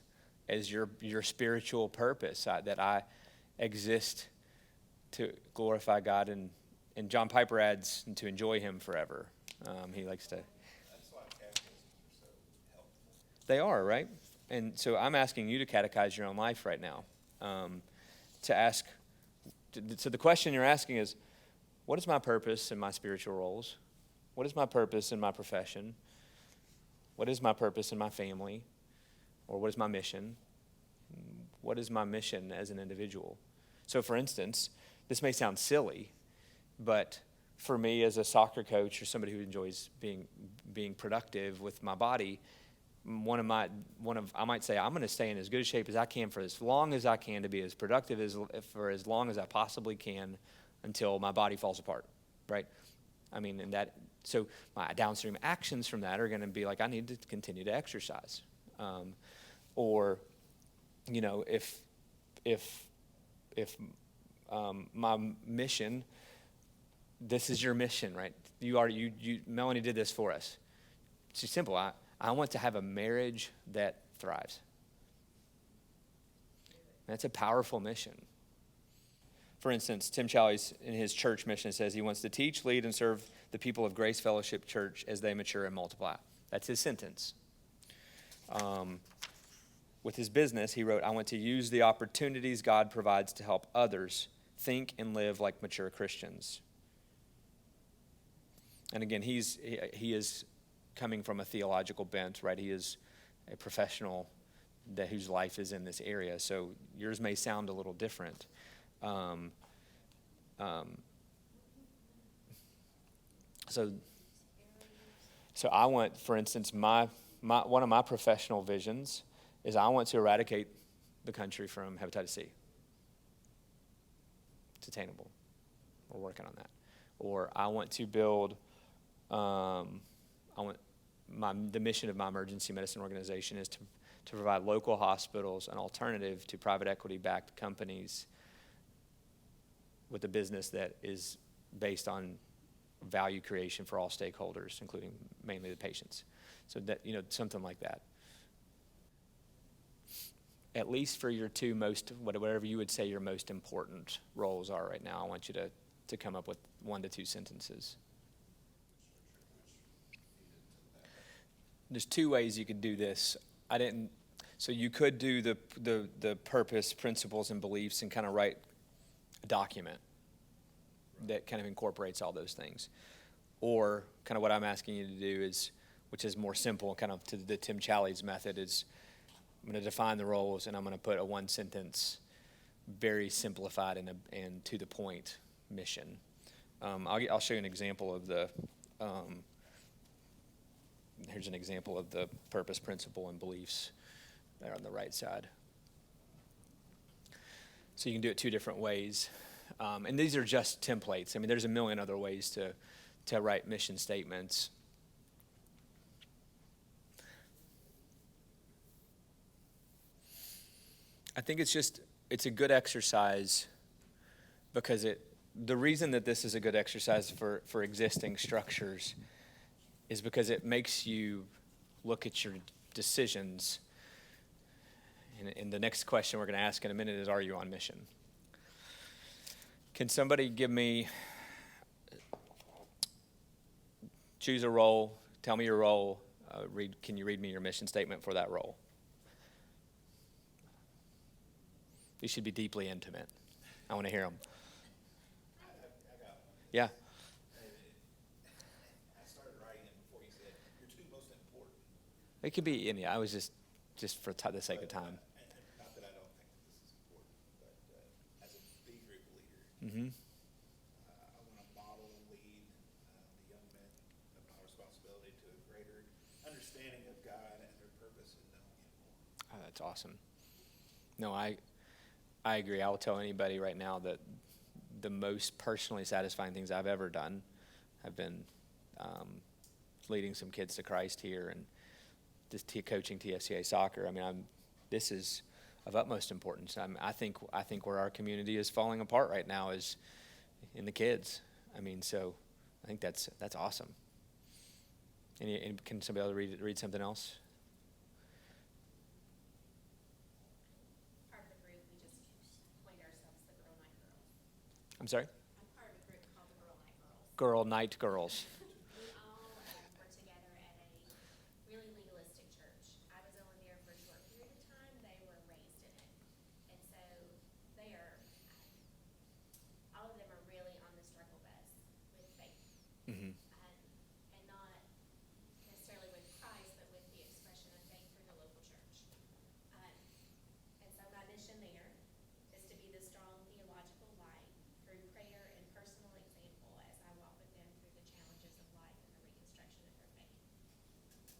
your spiritual purpose, that I exist to glorify God, and John Piper adds to enjoy Him forever. He likes to. That's why catechisms are so helpful. They are, right? And so I'm asking you to catechize your own life right now. So the question you're asking is, what is my purpose in my spiritual roles? What is my purpose in my profession? What is my purpose in my family? Or what is my mission? What is my mission as an individual? So for instance, this may sound silly, but for me as a soccer coach or somebody who enjoys being productive with my body, I might say, I'm going to stay in as good a shape as I can for as long as I can to be as productive for as long as I possibly can until my body falls apart, right? I mean, so my downstream actions from that are going to be like, I need to continue to exercise. Or, if my mission, this is your mission, right? Melanie did this for us. It's just simple. I want to have a marriage that thrives. That's a powerful mission. For instance, Tim Challies in his church mission says he wants to teach, lead, and serve the people of Grace Fellowship Church as they mature and multiply. That's his sentence. With his business, he wrote, I want to use the opportunities God provides to help others think and live like mature Christians. And again, he is coming from a theological bent, right? He is a professional whose life is in this area. So yours may sound a little different. So I want, for instance, one of my professional visions is I want to eradicate the country from hepatitis C. It's attainable. We're working on that. Or I want to build, the mission of my emergency medicine organization is to provide local hospitals an alternative to private equity-backed companies with a business that is based on value creation for all stakeholders, including mainly the patients. So that, something like that. At least for your two whatever you would say your most important roles are right now, I want you to come up with 1 to 2 sentences. There's 2 ways you could do this. So you could do the purpose, principles, and beliefs and kind of write a document that kind of incorporates all those things. Or kind of what I'm asking you to do which is more simple, kind of to the Tim Challies method, is I'm going to define the roles and I'm going to put a 1-sentence, very simplified and to the point mission. I'll show you an example of here's an example of the purpose, principle, and beliefs there on the right side. So you can do it 2 different ways. And these are just templates. I mean, there's a million other ways to write mission statements. I think it's a good exercise because the reason that this is a good exercise for existing structures is because it makes you look at your decisions. And the next question we're going to ask in a minute is, are you on mission? Can somebody choose a role, tell me your role, can you read me your mission statement for that role? These should be deeply intimate. I want to hear them. I got one. Yeah. I started writing it before you said your 2 most important. It could be any. I was just for the sake of time. And not that I don't think that this is important, but as a B group leader, I want to model and lead the young men of my responsibility to a greater understanding of God and their purpose and knowing Him more. Oh, that's awesome. No, I agree. I will tell anybody right now that the most personally satisfying things I've ever done have been leading some kids to Christ here and just coaching TFCA soccer. I mean, this is of utmost importance. I think where our community is falling apart right now is in the kids. I mean, so I think that's awesome. Can somebody else read something else? Part of the group, we just coined ourselves the Girl Night Girls. I'm sorry? I'm part of a group called the Girl Night Girls. Girl Night Girls. We all were together at a really legalistic church. I was only there for a short period of time. They were raised in it. And so all of them are really on the struggle bus with faith. Mm-hmm. And not necessarily with Christ, but with the expression of faith through the local church. And so my mission there is to be the strong theological light through prayer and personal example as I walk with them through the challenges of life and the reconstruction of their faith.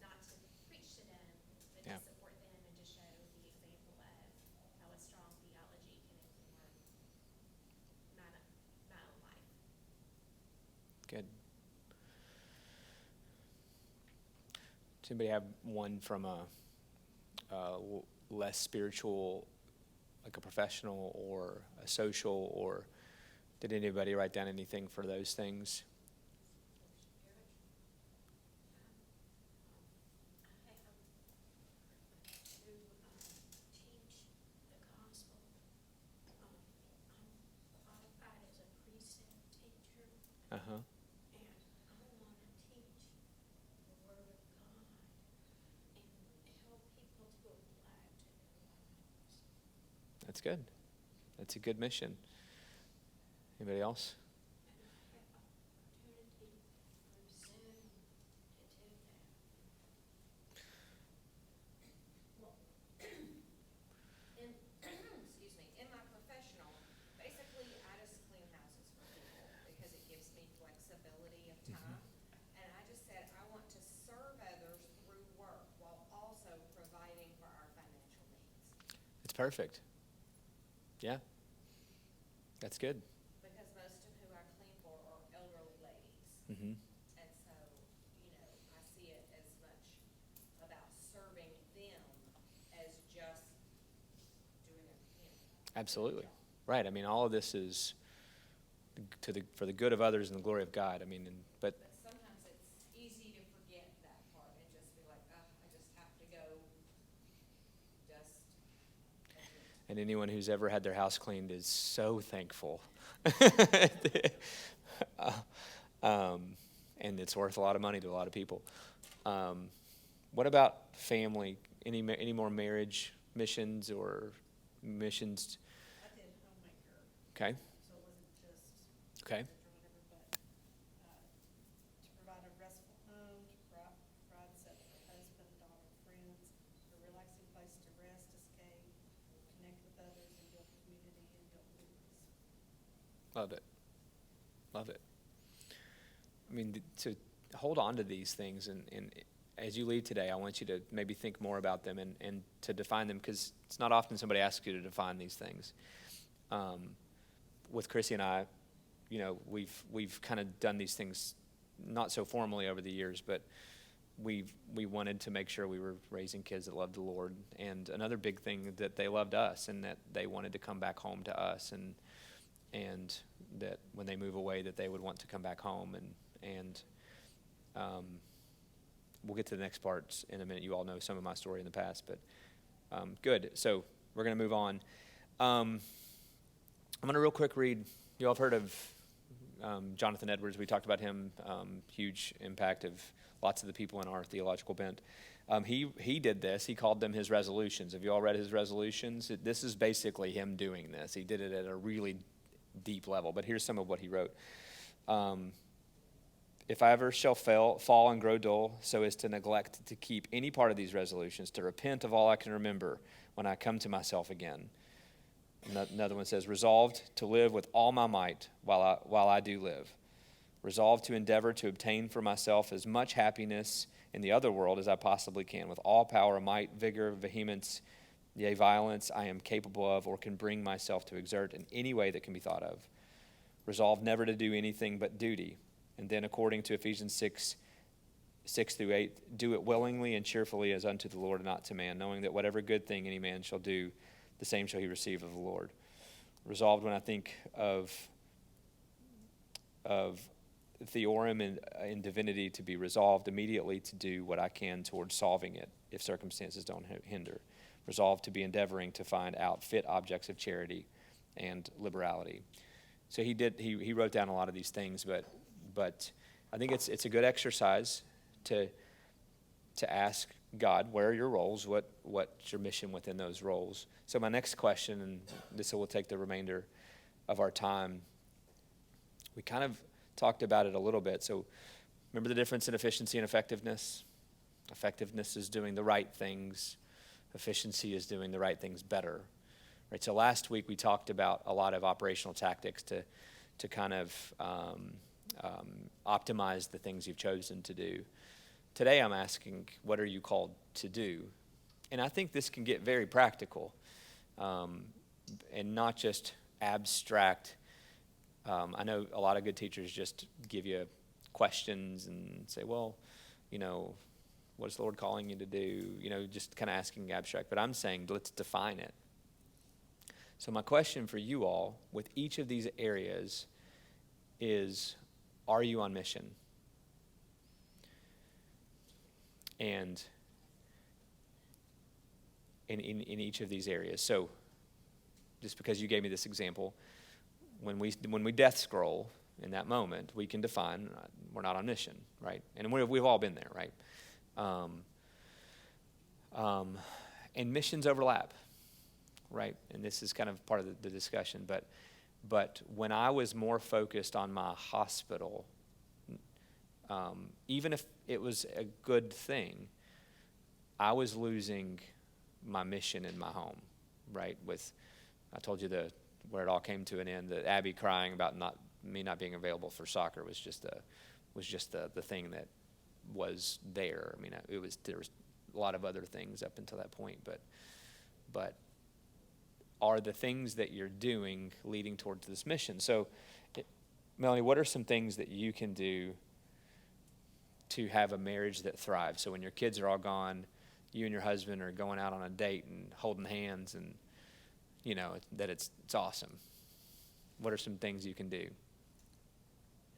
Not to preach to them, Good. Does anybody have one from a less spiritual, like a professional or a social, or did anybody write down anything for those things? I have to teach the gospel. I'm qualified as a precept teacher, Uh-huh. and I want to teach the Word of God and help people to apply it to their lives. That's good. That's a good mission. Anybody else? And I have opportunity through Zoom to do that. Well, in, excuse me, in my professional, basically I just clean houses for people because it gives me flexibility of time. And I just said, I want to serve others through work while also providing for our financial needs. It's perfect. Yeah. That's good. Because most of who I clean for are elderly ladies. Mm-hmm. And so, I see it as much about serving them as just doing a, Absolutely. Right. I mean, all of this is for the good of others and the glory of God. I mean, but But sometimes it's easy to forget that part and just be like, I just have to go just. and anyone who's ever had their house cleaned is so thankful. And it's worth a lot of money to a lot of people. What about family? Any more marriage missions or missions? I did homemaker, Okay. so it wasn't just Okay. or whatever, but, to provide a restful home, to provide set for husband, daughter, friends, a relaxing place to rest, escape, connect with others, and build community and build memories. Love it. Love it. I mean, to hold on to these things, and as you leave today, I want you to maybe think more about them and to define them, because it's not often somebody asks you to define these things. With Chrissy and I, we've kind of done these things not so formally over the years, but we wanted to make sure we were raising kids that loved the Lord, and another big thing that they loved us and that they wanted to come back home to us, and that when they move away that they would want to come back home, and we'll get to the next parts in a minute. You all know some of my story in the past, but good. So we're going to move on. I'm going to real quick read. You all have heard of Jonathan Edwards. We talked about him. Huge impact of lots of the people in our theological bent. He did this. He called them his resolutions. Have you all read his resolutions? This is basically him doing this. He did it at a really deep level. But here's some of what he wrote. If I ever shall fall and grow dull so as to neglect to keep any part of these resolutions, to repent of all I can remember when I come to myself again. Another one says, resolved to live with all my might while I do live. Resolved to endeavor to obtain for myself as much happiness in the other world as I possibly can, with all power, might, vigor, vehemence, yea, violence I am capable of or can bring myself to exert in any way that can be thought of. Resolved never to do anything but duty. And then according to Ephesians 6-8, do it willingly and cheerfully as unto the Lord and not to man, knowing that whatever good thing any man shall do, the same shall he receive of the Lord. Resolved when I think of theorem in divinity, to be resolved immediately to do what I can towards solving it if circumstances don't hinder. Resolved to be endeavoring to find out fit objects of charity and liberality. So he wrote down a lot of these things, but I think it's a good exercise to ask God, where are your roles? What's your mission within those roles? So my next question, and this will take the remainder of our time, we kind of talked about it a little bit. So remember the difference in efficiency and effectiveness? Effectiveness is doing the right things. Efficiency is doing the right things better. Right. So last week we talked about a lot of operational tactics to kind of optimize the things you've chosen to do. Today I'm asking, what are you called to do? And I think this can get very practical, and not just abstract. I know a lot of good teachers just give you questions and say, well, you know, what is the Lord calling you to do? You know, just kind of asking abstract. But I'm saying, let's define it. So my question for you all with each of these areas is, are you on mission? And in each of these areas. So just because you gave me this example, when we death scroll in that moment, we can define we're not on mission, right? And we've all been there, right? And missions overlap, right? And this is kind of part of the discussion. But when I was more focused on my hospital, even if it was a good thing, I was losing my mission in my home, right? I told you where it all came to an end. The Abby crying about me not being available for soccer was just the thing that was there. I mean, there was a lot of other things up until that point, but are the things that you're doing leading towards this mission? So, Melanie, what are some things that you can do to have a marriage that thrives? So when your kids are all gone, you and your husband are going out on a date and holding hands, and you know that it's awesome. What are some things you can do?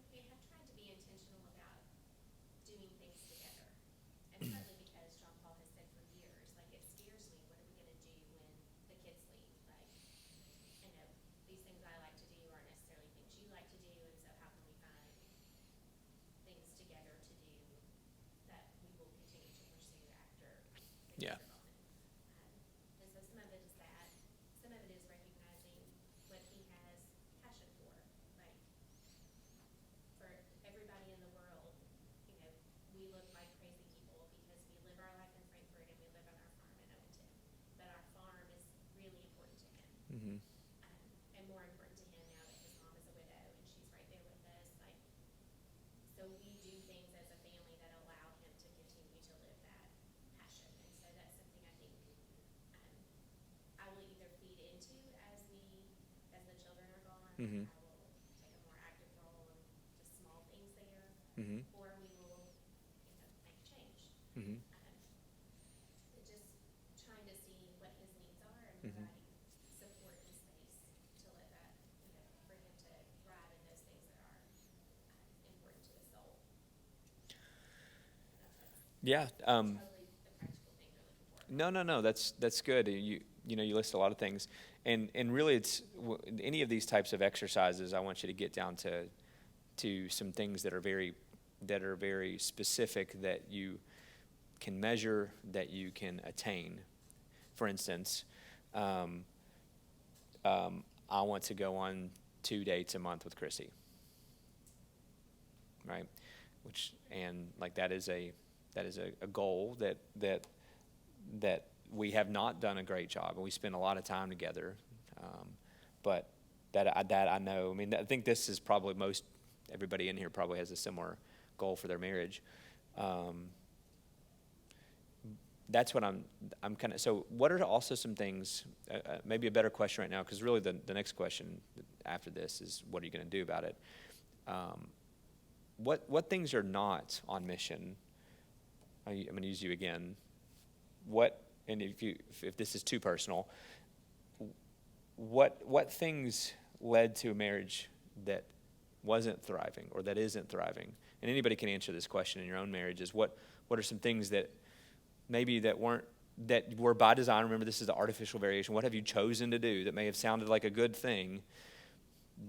Okay, I've tried to be intentional about doing things together. And partly because John Paul has said for years, like, it scares me, what are we gonna do when the kids leave? Like, I know these things I like to do aren't necessarily things you like to do, and so how can we find things together to do that we will continue to pursue after the Yeah. kids are gone? And so some of it is that. Some of it is recognizing what he has passion for. Like, for everybody in the world, you know, we look like crazy people because we live our life in Frankfort and we live on our farm in Owenton. But our farm is really important to him. Mm-hmm. And more important to him now that his mom is a widow and she's right there with us. Like, so we do things as a family that allow him to continue to live that passion. And so that's something I think I will either feed into as the children are gone. Mm-hmm. I will take a more active role in just small things there. Mm-hmm. Or we will, make change. Mm-hmm. But just trying to see what his needs are and Mm-hmm. providing support and space to let that, for him to thrive in those things that are important to his soul. Yeah. Totally the practical thing you're looking for. No. That's good. You list a lot of things, and really, any of these types of exercises. I want you to get down to some things that are very specific that you can measure, that you can attain. For instance, I want to go on 2 dates a month with Chrissy. Right, that is a goal that we have not done a great job, and we spend a lot of time together. But that I know. I mean, I think this is probably everybody in here probably has a similar goal for their marriage. That's what I'm kind of. So, what are also some things? Maybe a better question right now, because really the next question after this is, what are you going to do about it? What things are not on mission? I'm going to use you again. And if this is too personal, what things led to a marriage that wasn't thriving or that isn't thriving? And anybody can answer this question in your own marriages. What are some things that maybe that were by design? Remember, this is the artificial variation. What have you chosen to do that may have sounded like a good thing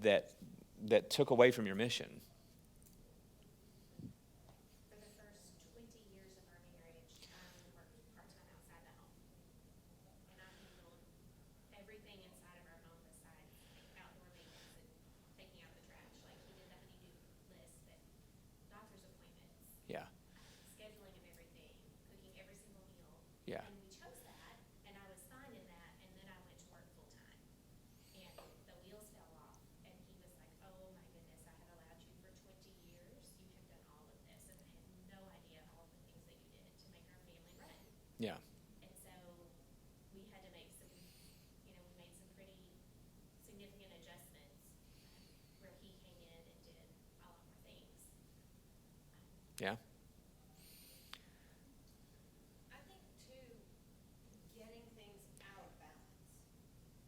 that took away from your mission? For the first 20 years of our marriage, I only worked part-time outside the home. And I handled everything inside of our home besides outdoor maintenance and taking out the trash. Like, he did the honey-do list, but doctor's appointments, Yeah. scheduling of everything, cooking every single meal. Yeah. And we chose that, and I was fine in that, and then I went to work full-time. And the wheels fell off, and he was like, oh my goodness, I have allowed you Yeah. I think too, getting things out of balance.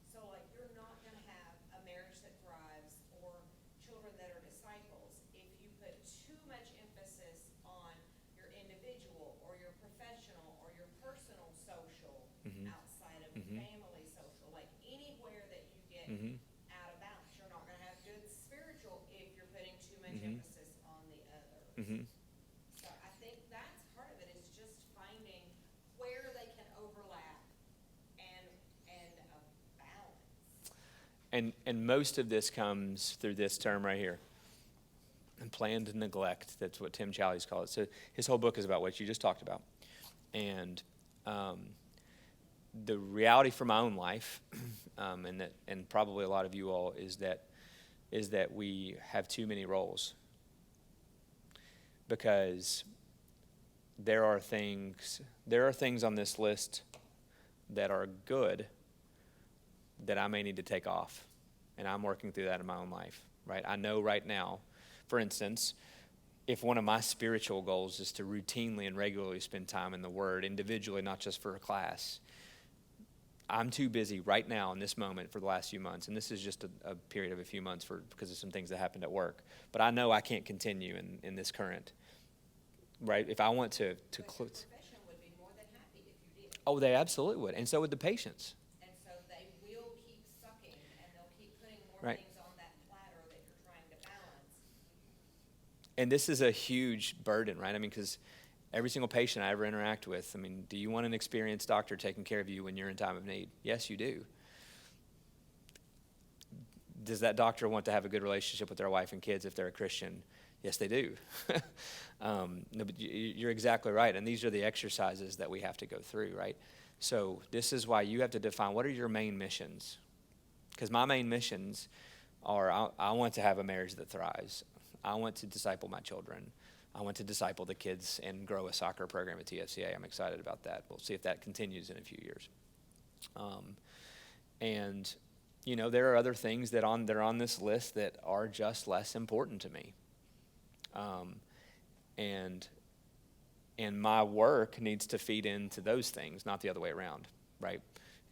So like you're not gonna have a marriage that thrives or children that are disciples if you put too much emphasis on your individual or your professional or your personal social Mhm. outside of Mhm. family social. Like anywhere that you get Mhm. out of balance, you're not gonna have good spiritual if you're putting too much Mhm. emphasis on the others. Mhm. So I think that's part of it, is just finding where they can overlap and a balance. And most of this comes through this term right here. And planned neglect. That's what Tim Challies calls it. So his whole book is about what you just talked about. And the reality for my own life, and probably a lot of you all, is that we have too many roles. Because there are things on this list that are good that I may need to take off. And I'm working through that in my own life, right? I know right now, for instance, if one of my spiritual goals is to routinely and regularly spend time in the Word, individually, not just for a class, I'm too busy right now in this moment for the last few months, and this is just a period of a few months because of some things that happened at work. But I know I can't continue in this current, right? If I want to But your close. profession would be more than happy if you did. Oh, they absolutely would, and so would the patients. And so they will keep sucking and they'll keep putting more Right. things on that platter that you're trying to balance. And this is a huge burden, right? I mean, because every single patient I ever interact with, I mean, do you want an experienced doctor taking care of you when you're in time of need? Yes, you do. Does that doctor want to have a good relationship with their wife and kids if they're a Christian? Yes, they do. No, but you're exactly right. And these are the exercises that we have to go through, right? So this is why you have to define, what are your main missions? Because my main missions are, I want to have a marriage that thrives. I want to disciple my children. I want to disciple the kids and grow a soccer program at TFCA. I'm excited about that. We'll see if that continues in a few years. And, you know, there are other things that are on this list that are just less important to me. And my work needs to feed into those things, not the other way around, right?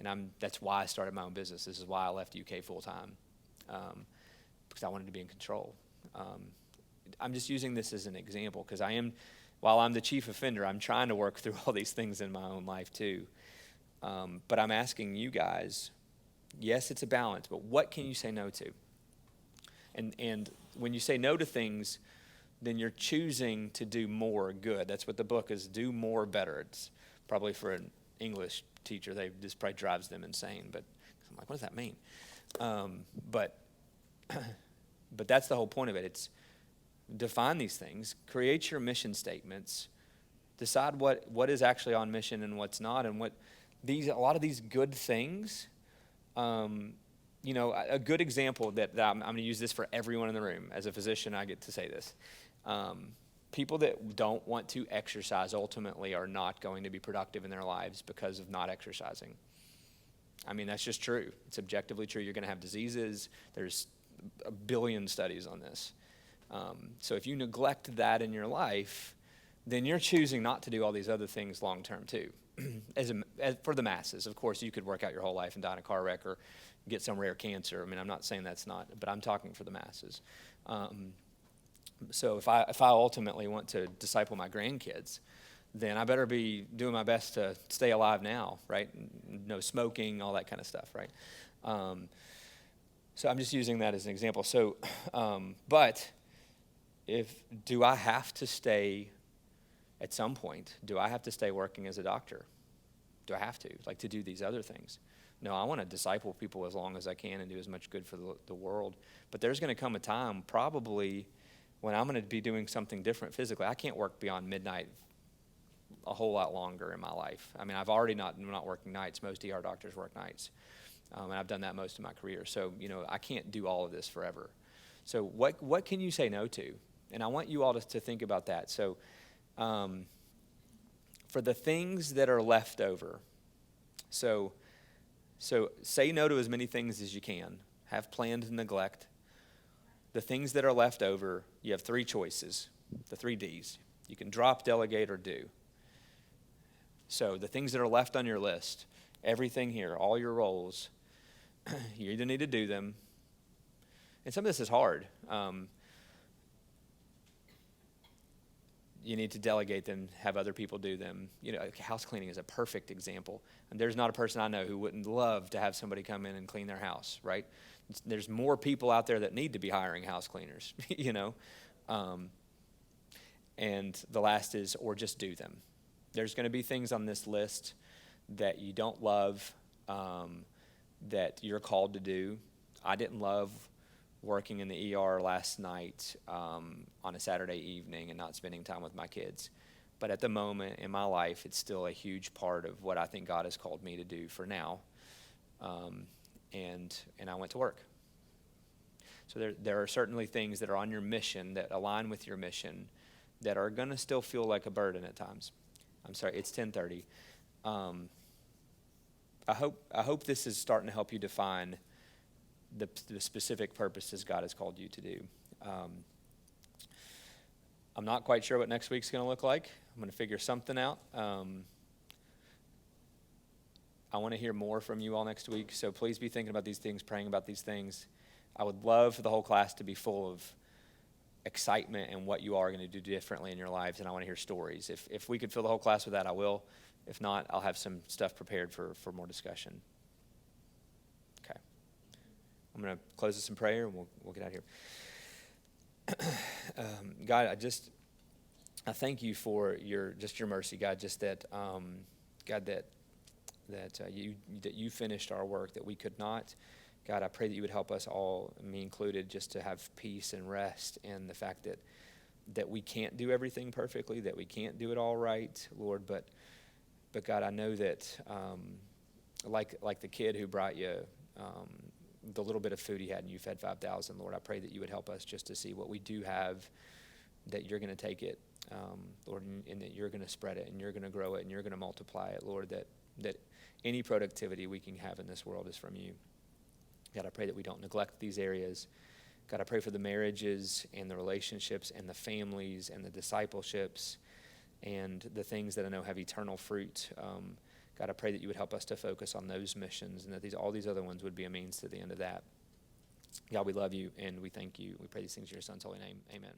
And that's why I started my own business. This is why I left UK full time, because I wanted to be in control. I'm just using this as an example because while I'm the chief offender, I'm trying to work through all these things in my own life too. But I'm asking you guys, yes, it's a balance, but what can you say no to? And when you say no to things, then you're choosing to do more good. That's what the book is, do more better. It's probably for an English teacher, this probably drives them insane, but I'm like, what does that mean? But that's the whole point of it. It's define these things, create your mission statements, decide what is actually on mission and what's not, and a lot of these good things. You know, a good example that I'm going to use this for everyone in the room. As a physician, I get to say this. People that don't want to exercise ultimately are not going to be productive in their lives because of not exercising. I mean, that's just true. It's objectively true. You're going to have diseases. There's a billion studies on this. So if you neglect that in your life, then you're choosing not to do all these other things long term too. For the masses, of course, you could work out your whole life and die in a car wreck or get some rare cancer. I mean, I'm not saying that's not, but I'm talking for the masses. So if I ultimately want to disciple my grandkids, then I better be doing my best to stay alive now, right? No smoking, all that kind of stuff, right? So I'm just using that as an example. So, but do I have to stay, at some point, do I have to stay working as a doctor? Do I have to, like, to do these other things? No, I want to disciple people as long as I can and do as much good for the world. But there's going to come a time, probably, when I'm going to be doing something different physically. I can't work beyond midnight a whole lot longer in my life. I mean, I've already not working nights. Most ER doctors work nights. And I've done that most of my career. So, you know, I can't do all of this forever. So what can you say no to? And I want you all to think about that. So for the things that are left over, so say no to as many things as you can. Have planned neglect. The things that are left over, you have three choices, the 3 Ds. You can drop, delegate, or do. So the things that are left on your list, everything here, all your roles, you either need to do them, and some of this is hard. You need to delegate them, have other people do them. You know, house cleaning is a perfect example. And there's not a person I know who wouldn't love to have somebody come in and clean their house, right? There's more people out there that need to be hiring house cleaners, you know. And the last is, or just do them. There's going to be things on this list that you don't love, that you're called to do. I didn't love working in the ER last night on a Saturday evening and not spending time with my kids. But at the moment in my life, it's still a huge part of what I think God has called me to do for now. And I went to work. So there are certainly things that are on your mission, that align with your mission, that are going to still feel like a burden at times. I'm sorry, it's 10:30. I hope this is starting to help you define the specific purposes God has called you to do. I'm not quite sure what next week's going to look like. I'm going to figure something out. I want to hear more from you all next week, so please be thinking about these things, praying about these things. I would love for the whole class to be full of excitement and what you are going to do differently in your lives, and I want to hear stories. If we could fill the whole class with that, I will. If not, I'll have some stuff prepared for more discussion. Okay. I'm going to close this in prayer, and we'll get out of here. God, I thank you for your mercy, God. Just that, God, that you finished our work that we could not. God, I pray that you would help us all, me included, just to have peace and rest in the fact that we can't do everything perfectly, that we can't do it all right, Lord. But God, I know that, like the kid who brought you the little bit of food he had and you fed 5,000, Lord, I pray that you would help us just to see what we do have, that you're going to take it, Lord, and that you're going to spread it and you're going to grow it and you're going to multiply it, Lord, that any productivity we can have in this world is from you. God, I pray that we don't neglect these areas. God, I pray for the marriages and the relationships and the families and the discipleships and the things that I know have eternal fruit. God, I pray that you would help us to focus on those missions and that all these other ones would be a means to the end of that. God, we love you and we thank you. We pray these things in your Son's holy name. Amen.